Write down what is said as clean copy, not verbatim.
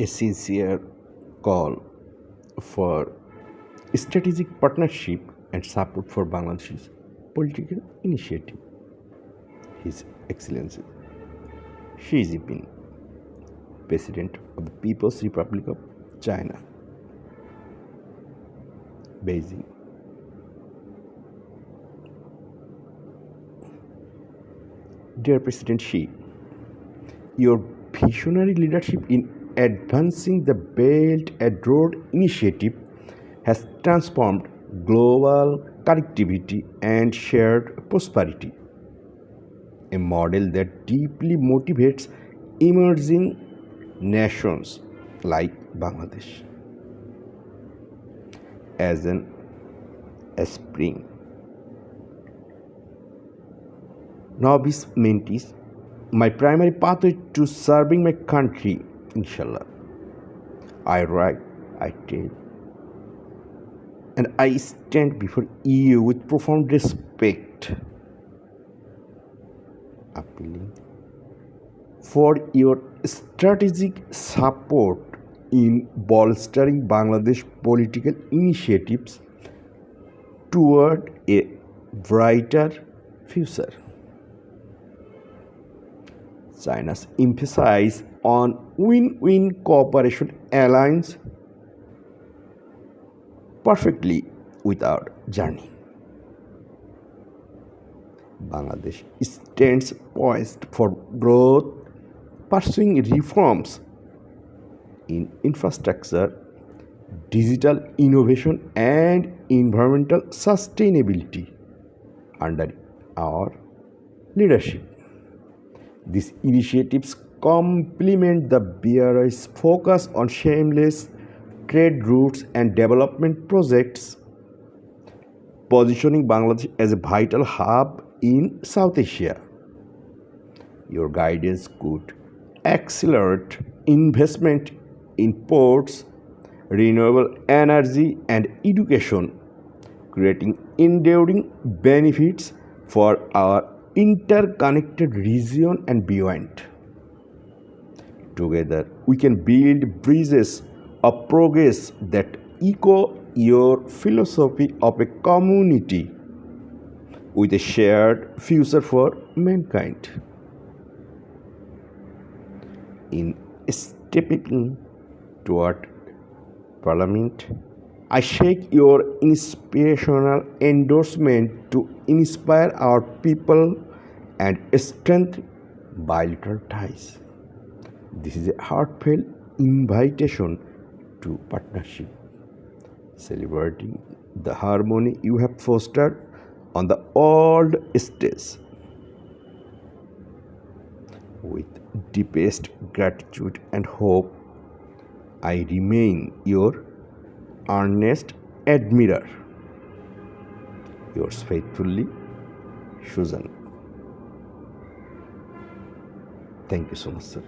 a sincere call for strategic partnership and support for Bangladesh's political initiative. His Excellency Xi Jinping, President of the People's Republic of China, Beijing. Dear President Xi, your visionary leadership in advancing the Belt and Road Initiative has transformed global connectivity and shared prosperity, a model that deeply motivates emerging nations like Bangladesh. As an aspiring novice mentis, my primary pathway to serving my country, inshallah. I write, I tell, and I stand before you with profound respect, appealing for your strategic support in bolstering Bangladesh political initiatives toward a brighter future. China's emphasis on win-win cooperation aligns perfectly with our journey. Bangladesh stands poised for growth, pursuing reforms in infrastructure, digital innovation, and environmental sustainability under our leadership. These initiatives complement the BRI's focus on seamless trade routes and development projects, positioning Bangladesh as a vital hub in South Asia. Your guidance could accelerate investment in ports, renewable energy, and education, creating enduring benefits for our interconnected region and beyond. Together, we can build bridges of progress that echo your philosophy of a community with a shared future for mankind. In stepping toward Parliament, I shake your inspirational endorsement to inspire our people and strengthen bilateral ties. This is a heartfelt invitation to partnership, celebrating the harmony you have fostered on the old stage. With deepest gratitude and hope, I remain your earnest admirer. Yours faithfully, Susan. Thank you so much, sir.